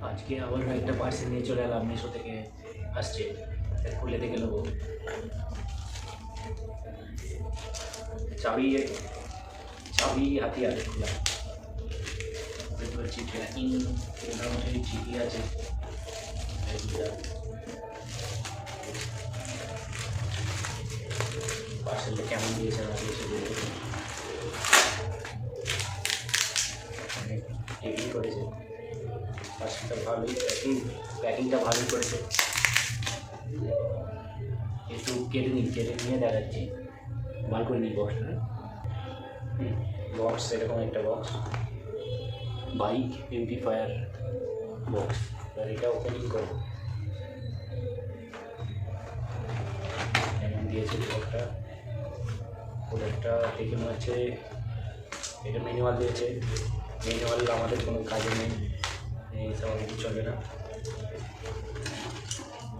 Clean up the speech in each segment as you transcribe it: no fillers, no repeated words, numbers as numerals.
আজকে আবার একটা পার্সেল নিয়ে চলে এলাম, মিশো থেকে আসছে, খুলে দেখে নেবো। চাবি চাবি হাতে আছে খোলা, দেখতে পাচ্ছি প্যাকিং মোটামুটি ঠিকই আছে। পার্সেলটা কেমন দিয়েছে না দিয়েছে ঠিকই করেছে, পার্সেলটা ভালোই প্যাকিংটা ভালোই করেছে। একটু কেটে নিয়ে দেখাচ্ছি, বার করে নিই বক্সটা। বক্স এরকম একটা বক্স, বাইক এমপ্লিফায়ার বক্স। এবার এটা ওপেনিং করবো, এমন দিয়েছে বক্সটা। প্রোডাক্টটা দেখে মনে হচ্ছে এটা ম্যানুয়াল দিয়েছে। ম্যানুয়াল আমাদের কোনো কাজে নেই, এইসব আমাদের চলবে না।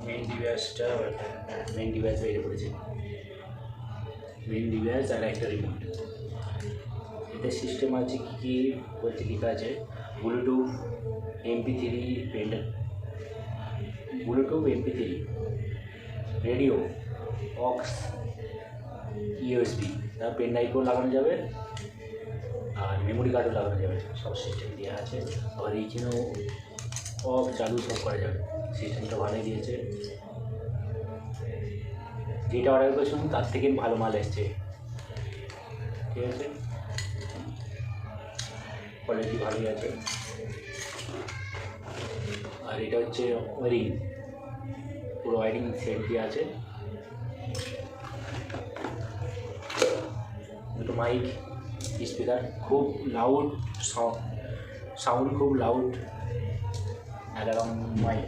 মেন ডিভাইস বেরিয়ে পড়েছে, মেন ডিভাইস আর একটা রিমোট। এতে সিস্টেম আছে কী কী বলতে লেখা আছে, ব্লুটুথ MP3 পেন্ডার, Bluetooth MP3 radio, aux, USB, তার পেন ড্রাইভও লাগানো যাবে আর মেমোরি কার্ডও লাগানো যাবে, সব সিস্টেম দেওয়া আছে। আবার এইখানেও অফ চালু সব করা যাবে, সিস্টেমটা ভালোই দিয়েছে। যেটা অর্ডার করেছিলাম তার থেকে ভালো মাল এসছে, ঠিক আছে, কোয়ালিটি ভালোই আছে। আর এটা হচ্ছে ওয়ারিং, পুরো ওয়ারিং সেট দিয়ে আছে। দুটো মাইক, স্পিকার, খুব লাউড সাউন্ড খুব লাউড, অ্যালার্ম মাইক।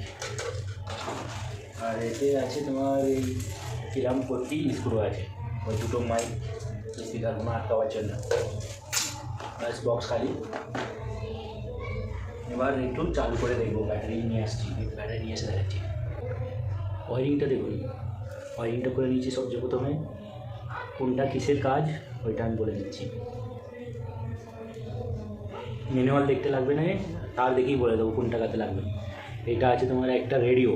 আর এতে আছে তোমার এই কিরাম করতেই স্ক্রু আছে, ওই দুটো মাইক স্পিকারগুলো আটকাবার জন্য। ব্যাস বক্স খালি। এবার একটু চালু করে দেখবো, ব্যাটারি নিয়ে আসছি, ব্যাটারি নিয়ে এসে দেখাচ্ছি। ওয়ারিংটা দেখুন, ওয়ারিংটা করে নিয়েছি সবচেয়ে প্রথমে। কোনটা কিসের কাজ ওইটা আমি বলে দিচ্ছি, ম্যানুয়াল দেখতে লাগবে না, তার দেখেই বলে দেবো কোনটা কাজে লাগবে। এটা আছে তোমার একটা রেডিও,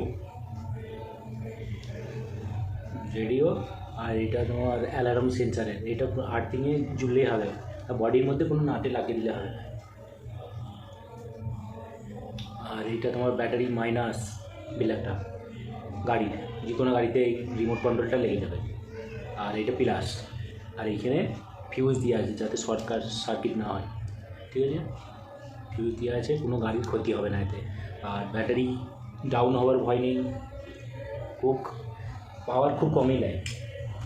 আর এটা তোমার অ্যালার্ম সেন্সারের। এটা আর্থিংয়ে জুড়লেই হবে, আর বডির মধ্যে কোনো নাটে লাগিয়ে দিলে হবে। আর এটা তোমার ব্যাটারি মাইনাস ব্ল্যাকটা, গাড়ির যে কোনো গাড়িতে এই রিমোট কন্ট্রোলটা লেগে যাবে। আর এটা প্লাস, আর এইখানে ফিউজ দেওয়া আছে যাতে সার্কিট না হয়, ঠিক আছে, ফিউজ দেওয়া আছে, কোনো গাড়ির ক্ষতি হবে না এতে। আর ব্যাটারি ডাউন হওয়ার ভয় নেই, খুব পাওয়ার খুব কমই নেয়,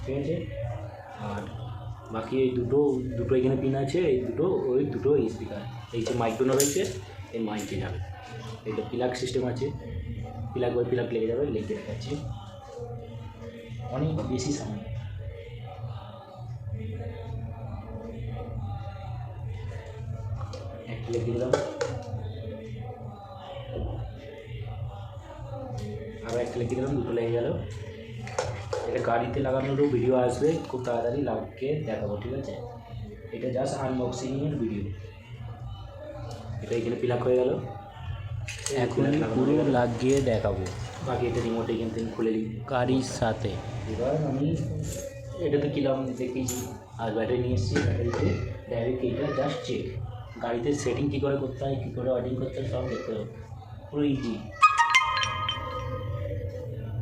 ঠিক আছে। আর বাকি এই দুটো এখানে পিন আছে, এই দুটো স্পিকার, এই যে মাইক্রোনো রয়েছে, এই মাইকে যাবে। এটা প্লাগ সিস্টেম আছে, প্লাগ লেগে যাবে, লেগে দেখাচ্ছি। অনেক বেশি সাউন্ড, একটা লেগে দিলাম, আবার একটা লেগে দিলাম, দুটো লেগে গেল। এটা গাড়িতে লাগানোরও ভিডিও আসবে, খুব তাড়াতাড়ি লাগিয়ে দেখাবো, ঠিক আছে। এটা জাস্ট আনবক্সিংয়ের ভিডিও। এটা এখানে প্লাগ হয়ে গেল, এখন পুরো লাগিয়ে দেখাবো। বাকি এটা রিমোট এখান থেকে খুলে দিই গাড়ির সাথে। এবার আমি এটাতে কিলাম দেখেছি, আর ব্যাটারি নিয়ে এসেছি। ব্যাটারিতে ডাইরেক্ট এটা জাস্ট চেক, গাড়িতে সেটিং কী করে করতে হয়, কী করে ওয়ার্ডিং করতে হয়, সব দেখতে হবে। পুরো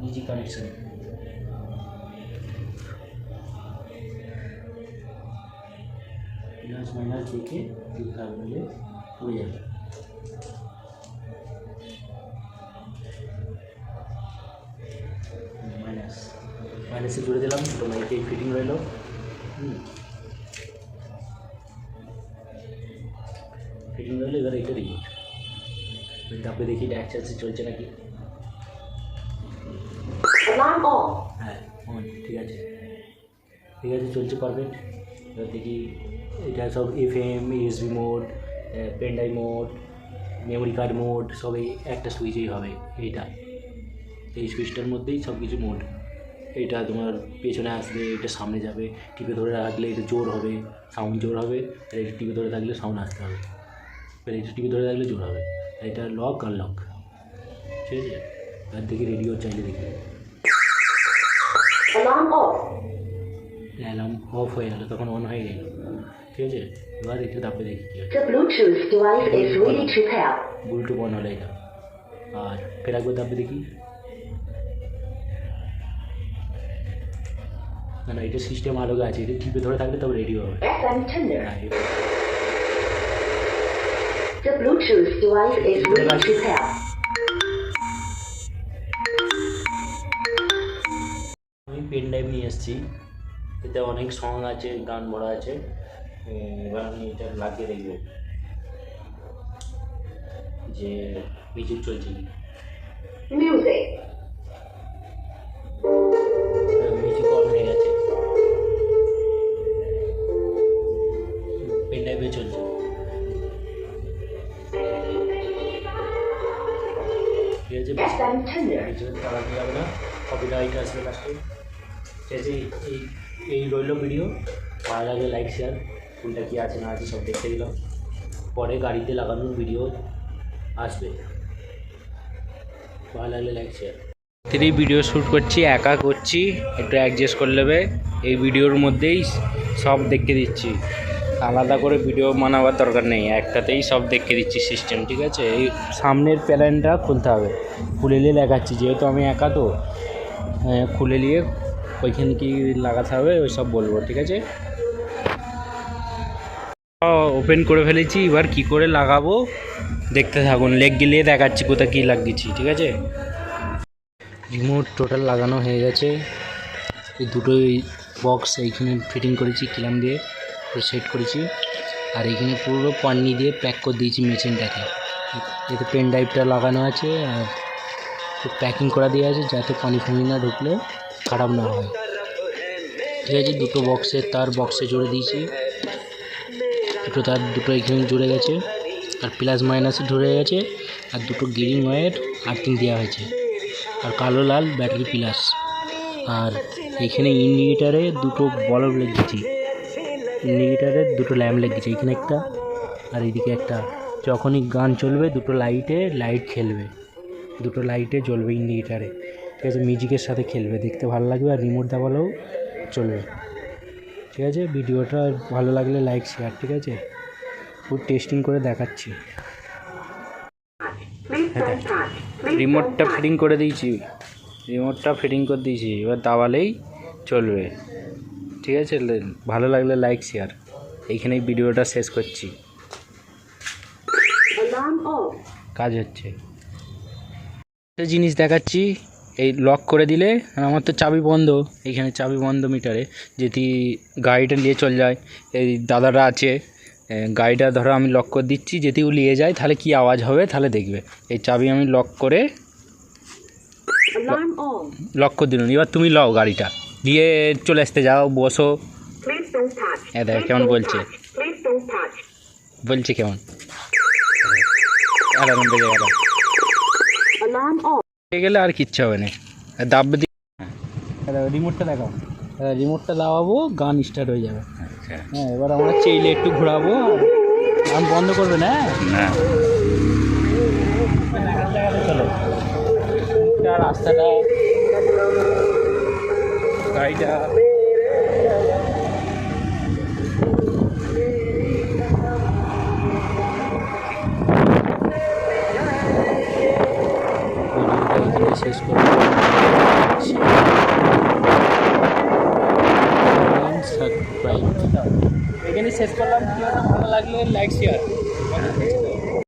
ইজি কানেকশন। প্লাস মাইনাস দেখে মিলে হয়ে যাবে। মাইনাসে জুড়ে দিলাম, তো মাইকে ফিটিং রইল। এবার এটা রিমোট তারপরে দেখি এটা একসাথে চলছে নাকি। হ্যাঁ ঠিক আছে চলছে পারফেক্ট। এবার দেখি এটা সব FM, USB mode, pen drive mode, memory card mode, সব এই একটা সুইচেই হবে। এই সুইচটার মধ্যেই সব কিছু মোড। এটা তোমার পেছনে আসবে, এটা সামনে যাবে, টিপে ধরে রাখলে এটা জোর হবে, সাউন্ড জোর হবে, আর এটা টিপে ধরে থাকলে সাউন্ড আসতে হবে, এটা টিপে ধরে থাকলে জোর হবে। এটা লক আনলক ঠিক আছে, আর দেখি রেডিও চাইলে দেখি অ্যালার্ম অফ হয়ে গেল, তখন অন হয়ে গেল। ঠিক আছে, এবার একটু তারপরে দেখি কী হচ্ছে। ব্লুটুথ অন হলে এটা, আর ফের একবার তারপরে দেখি। না না, এটা সিস্টেম আলাদা আছে, এটা টিপে ধরে থাকলে তবে রেডিও হবে। The Bluetooth device is ready to pair. আমি পেন ড্রাইভ নিয়ে এসেছি, এতে অনেক সং আছে, গান ভরা আছে। এবার আমি এটা লাগিয়ে দেখব যে মিউজিক চলছে কি। Music. মিউজিক অন হয়ে গেছে, পেন ড্রাইভে চলছে। ঠিক আছে, চালাতে যাবে না, কপিরাইট আসবে লাস্টে। ঠিক আছে, এই রইল ভিডিও। ভালো লাগলে লাইক শেয়ার, কোনটা কী আছে না আছে সব দেখতে দিলাম। পরে গাড়িতে লাগানোর ভিডিও আসবে, ভালো লাগলে লাইক শেয়ার। ভিডিও শ্যুট করছি, একা করছি, একটু অ্যাডজাস্ট করে নেবে। এই ভিডিওর মধ্যেই সব দেখে দিচ্ছি, আলাদা করে ভিডিও বানাবার দরকার নেই, একটাতেই সব দেখে দিচ্ছি সিস্টেম। ঠিক আছে, এই সামনের প্যানেলটা খুলতে হবে, খুলে নিয়ে দেখাচ্ছি, যেহেতু আমি একা তো খুলে নিয়ে ওইখানে কি লাগাতে হবে ওই সব বলবো। ঠিক আছে, ওপেন করে ফেলেছি, এবার কি করে লাগাবো দেখতে থাকুন, লেগ গিলিয়ে দেখাচ্ছি কোথায় কী লাগিয়েছি। ঠিক আছে, রিমোট টোটাল লাগানো হয়ে গেছে। এই দুটোই বক্স এইখানে ফিটিং করেছি কিলাম দিয়ে, সেট করেছি। আর এইখানে পুরো পান্নি দিয়ে প্যাক করে দিয়েছি মেশিনটাকে, এতে পেন ড্রাইভটা লাগানো আছে আর প্যাকিং করা দিয়ে আছে, যাতে পানি ফানি না ঢুকলে খারাপ না হয়। ঠিক আছে, দুটো বক্সের তার বক্সে জুড়ে দিয়েছি, দুটো তার দুটো এখানে জুড়ে গেছে, আর প্লাস মাইনাসে জুড়ে গেছে, আর দুটো গিরিং ওয়্যার আর্থিং দেওয়া হয়েছে, আর কালো লাল ব্যাটারি প্লাস। আর এখানে ইন্ডিকেটারে দুটো বলব লেগেছি, ইন্ডিকেটারে দুটো ল্যাম্প লেগেছে, এখানে একটা আর এইদিকে একটা। যখনই গান চলবে দুটো লাইট খেলবে, দুটো লাইটে জ্বলবে ইন্ডিকেটারে। ঠিক আছে, মিউজিকের সাথে খেলবে, দেখতে ভালো লাগবে, আর রিমোট দাবালেও চলবে। ঠিক আছে, ভিডিওটা ভালো লাগলে লাইক শেয়ার। ঠিক আছে, খুব টেস্টিং করে দেখাচ্ছি। রিমোটটা ফিটিং করে দিয়েছি, এবার দাবালেই চলবে। ঠিক আছে, ভালো লাগলে লাইক শেয়ার। এইখানেই ভিডিওটা শেষ করছি, কাজ হচ্ছে। একটা জিনিস দেখাচ্ছি, এই লক করে দিলে, আমার তো চাবি বন্ধ, এইখানে চাবি বন্ধ মিটারে, যদি গাড়িটা নিয়ে চলে যায়, এই দাদারা আছে, গাড়িটা ধরো আমি লক করে দিচ্ছি, যদি ও নিয়ে যায় তাহলে কি আওয়াজ হবে তাহলে দেখবে। এই চাবি আমি লক করে দিলাম, এবার তুমি লও গাড়িটা দিয়ে চলে আসতে যাও, বসো। দেখ কেমন বলছে কেমন অ্যালার্ম বেজে গেলে আর কিচ্ছু হবে না, দাববে দিয়ে রিমোটটা দেখাও, রিমোটটা দাবাবো, গান স্টার্ট হয়ে যাবে। হ্যাঁ, এবার আমরা চেইলে একটু ঘোরাবো, গান বন্ধ করবে না। চলো, রাস্তাটা গাড়িটা শেষ করে সাবস্ক্রাইব এখানে শেষ করলাম। ভালো লাগলে লাইক শেয়ার।